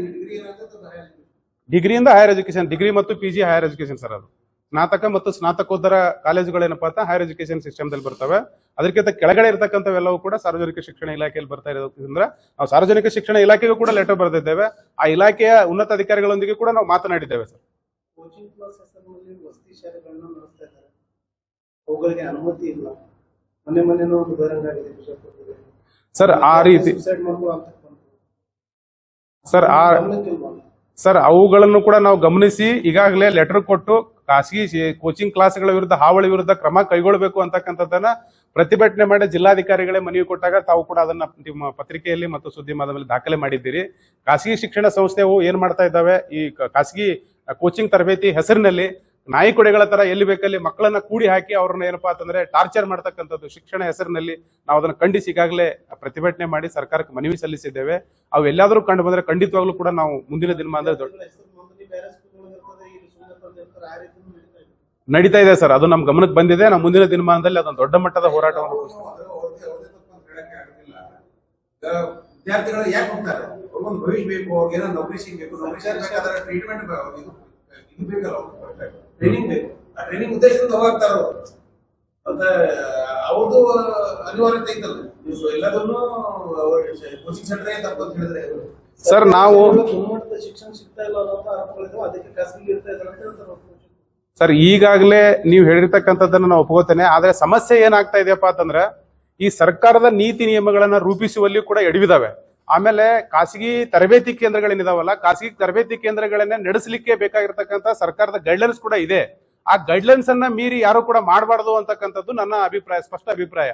ಡಿಗ್ರಿಯಿಂದ ಹೈಯರ್ ಎಜುಕೇಶನ್, ಡಿಗ್ರಿ ಮತ್ತು ಪಿಜಿ ಹೈಯರ್ ಎಜುಕೇಶನ್ ಸರ್. ಅದು ಸ್ನಾತಕ ಮತ್ತು ಸ್ನಾತಕೋತ್ತರ ಕಾಲೇಜುಗಳೇನಪ್ಪ ಅಂತ ಹೈಯರ್ ಎಜುಕೇಶನ್ ಸಿಸ್ಟಮ್ದಲ್ಲಿ ಬರ್ತವೆ. ಅದಕ್ಕಿಂತ ಕೆಳಗಡೆ ಇರತಕ್ಕಂಥವೆಲ್ಲವೂ ಕೂಡ ಸಾರ್ವಜನಿಕ ಶಿಕ್ಷಣ ಇಲಾಖೆಯಲ್ಲಿ ಬರ್ತಾ ಇರೋದ್ರಿಂದ ನಾವು ಸಾರ್ವಜನಿಕ ಶಿಕ್ಷಣ ಇಲಾಖೆಗೂ ಕೂಡ ಲೆಟರ್ ಬರೆದಿದ್ದೇವೆ. ಆ ಇಲಾಖೆಯ ಉನ್ನತ ಅಧಿಕಾರಿಗಳೊಂದಿಗೆ ಕೂಡ ನಾವು ಮಾತನಾಡಿದ್ದೇವೆ ಸರ್. ಕೋಚಿಂಗ್ ಕ್ಲಾಸ್ ಹೆಸರಿನಲ್ಲಿ ವಸತಿ ಶಾಲೆಗಳನ್ನ ನಡೆಸ್ತಾ ಇದ್ದಾರೆ, ಅವುಗಳಿಗೆ ಅನುಮತಿ ಇಲ್ಲ. ಮನೆನೂ ಒಂದು ಬಹಿರಂಗ ಆಗಿದೆ ಬಿಜಾಪುರದಲ್ಲಿ ಸರ್. ಆ ರೀತಿ ಸರ್ ಅವುಗಳನ್ನು ಕೂಡ ನಾವು ಗಮನಿಸಿ ಈಗಾಗಲೇ ಲೆಟರ್ ಕೊಟ್ಟು ಖಾಸಗಿ ಕೋಚಿಂಗ್ ಕ್ಲಾಸ್ಗಳ ವಿರುದ್ಧ ಹಾವಳಿ ವಿರುದ್ಧ ಕ್ರಮ ಕೈಗೊಳ್ಳಬೇಕು ಅಂತಕ್ಕಂಥದ್ದನ್ನ ಪ್ರತಿಭಟನೆ ಮಾಡಿ ಜಿಲ್ಲಾಧಿಕಾರಿಗಳೇ ಮನವಿ ಕೊಟ್ಟಾಗ ತಾವು ಕೂಡ ಅದನ್ನ ನಿಮ್ಮ ಪತ್ರಿಕೆಯಲ್ಲಿ ಮತ್ತು ಸುದ್ದಿ ಮಾಧ್ಯಮದಲ್ಲಿ ದಾಖಲೆ ಮಾಡಿದ್ದೀರಿ. ಖಾಸಗಿ ಶಿಕ್ಷಣ ಸಂಸ್ಥೆವು ಏನ್ ಮಾಡ್ತಾ ಇದ್ದಾವೆ, ಈ ಖಾಸಗಿ ಕೋಚಿಂಗ್ ತರಬೇತಿ ಹೆಸರಿನಲ್ಲಿ ನಾಯಿ ಕೊಡೆಗಳ ತರ ಎಲ್ಲಿ ಬೇಕಲ್ಲಿ ಮಕ್ಕಳನ್ನ ಕೂಡಿ ಹಾಕಿ ಅವ್ರನ್ನ ಏನಪ್ಪಾ ಅಂತಂದ್ರೆ ಟಾರ್ಚರ್ ಮಾಡ್ತಕ್ಕಂಥದ್ದು ಶಿಕ್ಷಣ ಹೆಸರಿನಲ್ಲಿ ನಾವು ಅದನ್ನ ಖಂಡಿಸಿ ಈಗಾಗಲೇ ಪ್ರತಿಭಟನೆ ಮಾಡಿ ಸರ್ಕಾರಕ್ಕೆ ಮನವಿ ಸಲ್ಲಿಸಿದ್ದೇವೆ. ಅವು ಎಲ್ಲಾದ್ರೂ ಕಂಡು ಬಂದ್ರೆ ಖಂಡಿತವಾಗ್ಲೂ ಕೂಡ ನಾವು ಮುಂದಿನ ದಿನಮಾನದಲ್ಲಿ ನಡೀತಾ ಇದೆ ಸರ್. ಅದು ನಮ್ ಗಮನಕ್ಕೆ ಬಂದಿದೆ. ನಾವು ಮುಂದಿನ ದಿನಮಾನದಲ್ಲಿ ಅದೊಂದು ದೊಡ್ಡ ಮಟ್ಟದ ಹೋರಾಟವನ್ನು ವಿದ್ಯಾರ್ಥಿಗಳು ಯಾಕೆ ಹೋಗ್ತಾರೆ, ಅವ್ರಿಗೊಂದು ಭವಿಷ್ಯ ಬೇಕು, ಅವ್ರಿಗೆ ಏನೋ ನೌಕರಿ ಸಿಗ್ಬೇಕು, ನೌಕರಿ ಸಿಗಬೇಕಾದ್ರೆ ಟ್ರೀಟ್ಮೆಂಟ್ ಇದು ಬೇಕಲ್ಲ, ಟ್ರೈನಿಂಗ್ ಬೇಕು. ಆ ಟ್ರೈನಿಂಗ್ ಉದ್ದೇಶದಿಂದ ಹೋಗ್ತಾರೆ ಅವರು. ಮತ್ತೆ ಅವ್ರದ್ದು ಅನಿವಾರ್ಯತೆ ಇದ್ದಲ್ಲ, ನೀವು ಎಲ್ಲದನ್ನು ಕೋಚಿಂಗ್ ಸೆಂಟರ್ ತಪ್ಪು ಅಂತ ಹೇಳಿದ್ರೆ ಸರ್ ನಾವು ಗುಣಮಟ್ಟದ ಶಿಕ್ಷಣ ಸಿಗ್ತಾ ಇಲ್ಲ ಅನ್ನೋ ಆರೋಪಗಳಿದ್ದಾವೆ. ಅದಕ್ಕೆ ಖಾಸಗಿ ಇರ್ತಾ ಇದ್ದಾರೆ ಅಂತ ಹೇಳ್ತಾರೆ ಸರ್. ಈಗಾಗಲೇ ನೀವು ಹೇಳಿರ್ತಕ್ಕಂಥದ್ದನ್ನ ನಾವು ಒಪ್ಕೋತೇನೆ. ಆದ್ರೆ ಸಮಸ್ಯೆ ಏನಾಗ್ತಾ ಇದೆಯಪ್ಪ ಅಂತಂದ್ರೆ ಈ ಸರ್ಕಾರದ ನೀತಿ ನಿಯಮಗಳನ್ನ ರೂಪಿಸುವಲ್ಲಿ ಕೂಡ ಎಡವಿದಾವೆ. ಆಮೇಲೆ ಖಾಸಗಿ ತರಬೇತಿ ಕೇಂದ್ರಗಳೇನಿದಾವಲ್ಲ, ಖಾಸಗಿ ತರಬೇತಿ ಕೇಂದ್ರಗಳನ್ನೇ ನಡೆಸಲಿಕ್ಕೆ ಬೇಕಾಗಿರ್ತಕ್ಕಂಥ ಸರ್ಕಾರದ ಗೈಡ್ಲೈನ್ಸ್ ಕೂಡ ಇದೆ. ಆ ಗೈಡ್ಲೈನ್ಸ್ ಅನ್ನ ಮೀರಿ ಯಾರು ಕೂಡ ಮಾಡಬಾರ್ದು ಅಂತಕ್ಕಂಥದ್ದು ನನ್ನ ಅಭಿಪ್ರಾಯ, ಸ್ಪಷ್ಟ ಅಭಿಪ್ರಾಯ.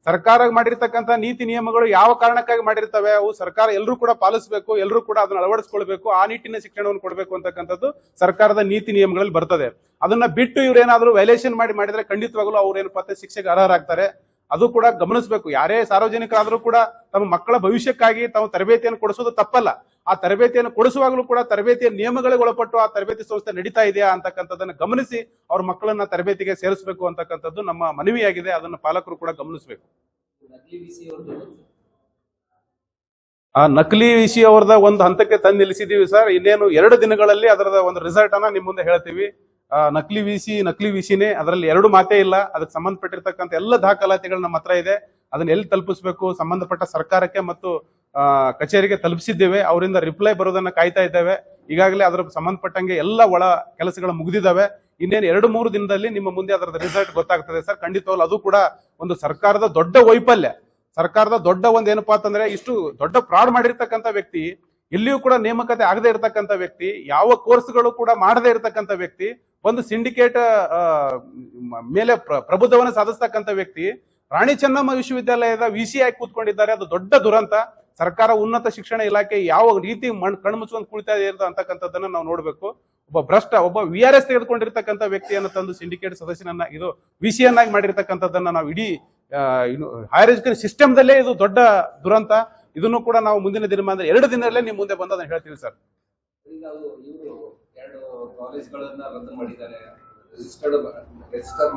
ಸರ್ಕಾರ ಮಾಡಿರ್ತಕ್ಕಂಥ ನೀತಿ ನಿಯಮಗಳು ಯಾವ ಕಾರಣಕ್ಕಾಗಿ ಮಾಡಿರ್ತವೆ ಅವು ಸರ್ಕಾರ ಎಲ್ಲರೂ ಕೂಡ ಪಾಲಿಸಬೇಕು, ಎಲ್ಲರೂ ಕೂಡ ಅದನ್ನ ಅಳವಡಿಸಿಕೊಳ್ಬೇಕು, ಆ ನಿಟ್ಟಿನ ಶಿಕ್ಷಣವನ್ನು ಕೊಡಬೇಕು ಅಂತಕ್ಕಂಥದ್ದು ಸರ್ಕಾರದ ನೀತಿ ನಿಯಮಗಳಲ್ಲಿ ಬರ್ತದೆ. ಅದನ್ನ ಬಿಟ್ಟು ಇವ್ರೇನಾದ್ರೂ ವೈಲೇಷನ್ ಮಾಡಿದ್ರೆ ಖಂಡಿತವಾಗ್ಲೂ ಅವ್ರೇನಪ್ಪ ಶಿಕ್ಷೆಗೆ ಅರ್ಹರಾಗ್ತಾರೆ. ಅದು ಕೂಡ ಗಮನಿಸಬೇಕು. ಯಾರೇ ಸಾರ್ವಜನಿಕರಾದ್ರೂ ಕೂಡ ತಮ್ಮ ಮಕ್ಕಳ ಭವಿಷ್ಯಕ್ಕಾಗಿ ತಾವು ತರಬೇತಿಯನ್ನು ಕೊಡಿಸೋದು ತಪ್ಪಲ್ಲ. ಆ ತರಬೇತಿಯನ್ನು ಕೊಡಿಸುವಾಗಲೂ ಕೂಡ ತರಬೇತಿಯ ನಿಯಮಗಳಿಗೆ ಒಳಪಟ್ಟು ಆ ತರಬೇತಿ ಸಂಸ್ಥೆ ನಡೀತಾ ಇದೆಯಾ ಅಂತಕ್ಕಂಥದ್ದನ್ನ ಗಮನಿಸಿ ಅವ್ರ ಮಕ್ಕಳನ್ನ ತರಬೇತಿಗೆ ಸೇರಿಸಬೇಕು ಅಂತಕ್ಕಂಥದ್ದು ನಮ್ಮ ಮನವಿಯಾಗಿದೆ. ಅದನ್ನು ಪಾಲಕರು ಕೂಡ ಗಮನಿಸಬೇಕು. ಆ ನಕಲಿ ವಿಸಿ ಅವ್ರದ ಒಂದು ಹಂತಕ್ಕೆ ತಂದು ನಿಲ್ಲಿಸಿದೀವಿ ಸರ್. ಇನ್ನೇನು 2 ದಿನಗಳಲ್ಲಿ ಅದರದ ಒಂದು ರಿಸಲ್ಟ್ ಅನ್ನ ನಿಮ್ ಮುಂದೆ ಹೇಳ್ತೀವಿ. ನಕಲಿ ವಿಸಿನೇ, ಅದರಲ್ಲಿ 2 ಮಾತೇ ಇಲ್ಲ. ಅದಕ್ಕೆ ಸಂಬಂಧಪಟ್ಟಿರ್ತಕ್ಕಂಥ ಎಲ್ಲ ದಾಖಲಾತಿಗಳು ನಮ್ಮ ಹತ್ರ ಇದೆ. ಅದನ್ನ ಎಲ್ಲಿ ತಲುಪಿಸಬೇಕು ಸಂಬಂಧಪಟ್ಟ ಸರ್ಕಾರಕ್ಕೆ ಮತ್ತು ಕಚೇರಿಗೆ ತಲುಪಿಸಿದ್ದೇವೆ. ಅವರಿಂದ ರಿಪ್ಲೈ ಬರೋದನ್ನ ಕಾಯ್ತಾ ಇದ್ದೇವೆ. ಈಗಾಗಲೇ ಅದರ ಸಂಬಂಧಪಟ್ಟಂಗೆ ಎಲ್ಲ ಒಳ ಕೆಲಸಗಳು ಮುಗಿದಿದ್ದಾವೆ. ಇನ್ನೇನು 2-3 ದಿನದಲ್ಲಿ ನಿಮ್ಮ ಮುಂದೆ ಅದರ ರಿಸಲ್ಟ್ ಗೊತ್ತಾಗ್ತದೆ ಸರ್. ಖಂಡಿತವಾಗ್ಲೂ ಅದು ಕೂಡ ಒಂದು ಸರ್ಕಾರದ ದೊಡ್ಡ ವೈಫಲ್ಯ. ಸರ್ಕಾರದ ದೊಡ್ಡ ಒಂದು ಏನಪ್ಪಾ ಅಂತಂದ್ರೆ ಇಷ್ಟು ದೊಡ್ಡ ಫ್ರಾಡ್ ಮಾಡಿರ್ತಕ್ಕಂಥ ವ್ಯಕ್ತಿ, ಎಲ್ಲಿಯೂ ಕೂಡ ನೇಮಕತೆ ಆಗದೆ ಇರತಕ್ಕಂಥ ವ್ಯಕ್ತಿ, ಯಾವ ಕೋರ್ಸ್ಗಳು ಕೂಡ ಮಾಡದೇ ಇರತಕ್ಕಂಥ ವ್ಯಕ್ತಿ, ಒಂದು ಸಿಂಡಿಕೇಟ್ ಮೇಲೆ ಪ್ರಭುತ್ವವನ್ನು ಸಾಧಿಸ್ತಕ್ಕಂಥ ವ್ಯಕ್ತಿ ರಾಣಿ ಚೆನ್ನಮ್ಮ ವಿಶ್ವವಿದ್ಯಾಲಯದ ವಿಸಿ ಆಗಿ ಕೂತ್ಕೊಂಡಿದ್ದಾರೆ. ಅದು ದೊಡ್ಡ ದುರಂತ. ಸರ್ಕಾರ ಉನ್ನತ ಶಿಕ್ಷಣ ಇಲಾಖೆ ಯಾವ ರೀತಿ ಕಣ್ಣು ಮುಚ್ಕೊಂಡು ಕುಳಿತಾ ಇದೆ ಅಂತಕ್ಕಂಥದ್ದನ್ನ ನಾವು ನೋಡ್ಬೇಕು. ಒಬ್ಬ ಭ್ರಷ್ಟ, ಒಬ್ಬ VRS ತೆಗೆದುಕೊಂಡಿರ್ತಕ್ಕಂಥ ವ್ಯಕ್ತಿಯನ್ನು ತಂದು ಸಿಂಡಿಕೇಟ್ ಸದಸ್ಯನನ್ನ ಇದು ವಿಸಿಯನ್ನಾಗಿ ಮಾಡಿರ್ತಕ್ಕಂಥದ್ದನ್ನ ನಾವು ಇಡೀ ಹೈಯರ್ ಎಜುಕೇಶನ್ ಸಿಸ್ಟಮ್ದಲ್ಲೇ ಇದು ದೊಡ್ಡ ದುರಂತ. ಇದನ್ನು ಕೂಡ ನಾವು ಮುಂದಿನ ದಿನಮಾನದಲ್ಲಿ 2 ದಿನದಲ್ಲೇ ನಿಮ್ ಮುಂದೆ ಬಂದು ಅದನ್ನ ಹೇಳ್ತೀವಿ ಸರ್. ಈಗ ಇವರು 2 ಕಾಲೇಜ್ಗಳನ್ನ ರದ್ದು ಮಾಡಿದ್ದಾರೆ, ರಿಜಿಸ್ಟರ್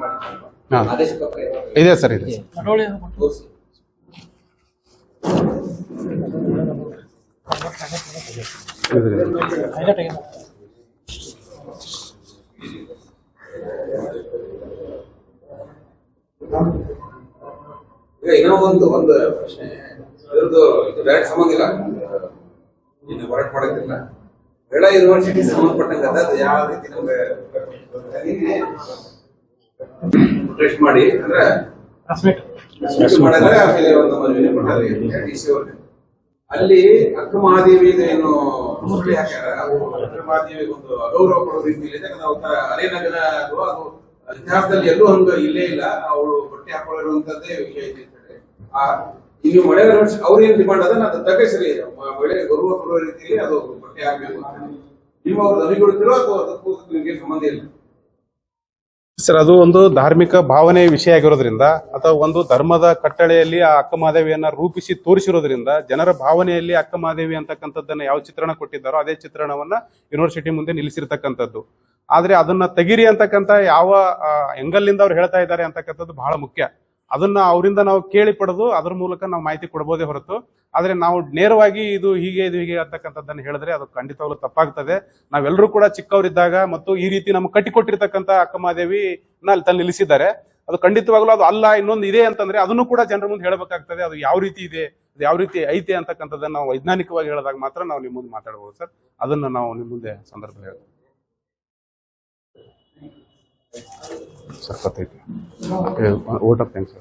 ಮಾಡಿದ್ದಾರೆ, ಆದೇಶ ಪತ್ರ ಇದೆ ಸರ್, ಇದೆ. ತೋರಿಸಿ. ಈಗ ಇನ್ನೂ ಒಂದು ಪ್ರಶ್ನೆ, ಇದ್ರದ್ದು ಇದು ಡೈರೆಕ್ಟ್ ಸಂಬಂಧ ಇಲ್ಲ, ಇದು ಹೋರಾಟ ಮಾಡೋದಿಲ್ಲ. ಮಹಿಳಾ ಯೂನಿವರ್ಸಿಟಿ ಸಂಬಂಧಪಟ್ಟಂಗ ಅದು ಯಾವ ರೀತಿ ನಮ್ಗೆ ರಿಕ್ವೆಸ್ಟ್ ಮಾಡಿ ಅಂದ್ರೆ ಮಾಡಿದ್ರೆ ಆಮೇಲೆ ಒಂದು ಮನವಿ ಕೊಟ್ಟಾರೆ DC ಅವ್ರಿಗೆ. ಅಲ್ಲಿ ಅಕ್ಕ ಮಹಾದೇವಿ ಏನು ಮುಸ್ಲಿ ಹಾಕ್ಯಾರ, ಅದು ಅಕ್ಕ ಮಹಾದೇವಿಗೆ ಒಂದು ಅಗೌರವ ಕೊಡೋ ರೀತಿಯಲ್ಲಿ ನಾವು ಅರೇನಗರ ಅದು ಇತಿಹಾಸದಲ್ಲಿ ಎಲ್ಲೂ ಹಂಗ ಇಲ್ಲೇ ಇಲ್ಲ. ಅವಳು ಬಟ್ಟೆ ಹಾಕೊಳ್ಳಿರುವಂತದ್ದೇ ವಿಷಯ ಇದೆ ಅಂತ ಹೇಳಿ ನೀವು ಮಳೆ ಅವ್ರೇನ್ ಡಿಮಾಂಡ್ ಅದನ್ನ ಅದು ತಗ್ಗಿಸಲಿ, ಮಳೆ ಗೌರವ ಕೊಡುವ ರೀತಿಯಲ್ಲಿ ಅದು ಬಟ್ಟೆ ಹಾಕ್ಬೇಕು ಅಂತ ನೀವು ಅವ್ರು ಅಭಿಗೊಳ್ತಿರೋ ಅಥವಾ ಅದಕ್ಕೂ ನಿಮಗೆ ಸಂಬಂಧ ಇಲ್ಲ ಸರ್. ಅದು ಒಂದು ಧಾರ್ಮಿಕ ಭಾವನೆ ವಿಷಯ ಆಗಿರೋದ್ರಿಂದ ಅಥವಾ ಒಂದು ಧರ್ಮದ ಕಟ್ಟಳೆಯಲ್ಲಿ ಆ ಅಕ್ಕ ಮಹಾದೇವಿಯನ್ನ ರೂಪಿಸಿ ತೋರಿಸಿರೋದ್ರಿಂದ ಜನರ ಭಾವನೆಯಲ್ಲಿ ಅಕ್ಕ ಮಹಾದೇವಿ ಅಂತಕ್ಕಂಥದ್ದನ್ನ ಯಾವ ಚಿತ್ರಣ ಕೊಟ್ಟಿದ್ದಾರೋ ಅದೇ ಚಿತ್ರಣವನ್ನ ಯೂನಿವರ್ಸಿಟಿ ಮುಂದೆ ನಿಲ್ಲಿಸಿರ್ತಕ್ಕಂಥದ್ದು. ಆದ್ರೆ ಅದನ್ನ ತೆಗಿರಿ ಅಂತಕ್ಕಂಥ ಯಾವ ಎಂಗಲ್ಲಿಂದ ಅವ್ರು ಹೇಳ್ತಾ ಇದ್ದಾರೆ ಅಂತಕ್ಕಂಥದ್ದು ಬಹಳ ಮುಖ್ಯ. ಅದನ್ನ ಅವರಿಂದ ನಾವು ಕೇಳಿ ಪಡೆದು ಅದ್ರ ಮೂಲಕ ನಾವು ಮಾಹಿತಿ ಕೊಡಬಹುದೇ ಹೊರತು ಆದ್ರೆ ನಾವು ನೇರವಾಗಿ ಇದು ಹೀಗೆ ಅಂತಕ್ಕಂಥದ್ದನ್ನ ಹೇಳಿದ್ರೆ ಅದು ಖಂಡಿತವಾಗ್ಲೂ ತಪ್ಪಾಗ್ತದೆ. ನಾವೆಲ್ಲರೂ ಕೂಡ ಚಿಕ್ಕವರಿದ್ದಾಗ ಮತ್ತು ಈ ರೀತಿ ನಮ್ಗೆ ಕಟ್ಟಿಕೊಟ್ಟಿರ್ತಕ್ಕಂಥ ಅಕ್ಕಮಹಾದೇವಿ ಅಲ್ಲಿ ನಿಲ್ಲಿಸಿದ್ದಾರೆ. ಅದು ಖಂಡಿತವಾಗ್ಲೂ ಅದು ಅಲ್ಲ, ಇನ್ನೊಂದು ಇದೆ ಅಂತಂದ್ರೆ ಅದನ್ನು ಕೂಡ ಜನರ ಮುಂದೆ ಹೇಳಬೇಕಾಗ್ತದೆ. ಅದು ಯಾವ ರೀತಿ ಇದೆ, ಅದು ಯಾವ ರೀತಿ ಐತೆ ಅಂತಕ್ಕಂಥದ್ದನ್ನ ನಾವು ವೈಜ್ಞಾನಿಕವಾಗಿ ಹೇಳಿದಾಗ ಮಾತ್ರ ನಾವು ನಿಮ್ಮ ಮುಂದೆ ಮಾತಾಡಬಹುದು ಸರ್. ಅದನ್ನ ನಾವು ನಿಮ್ಮ ಮುಂದೆ ಸಂದರ್ಭ ಹೇಳ್ತೀವಿ sir. Vote of thanks sir.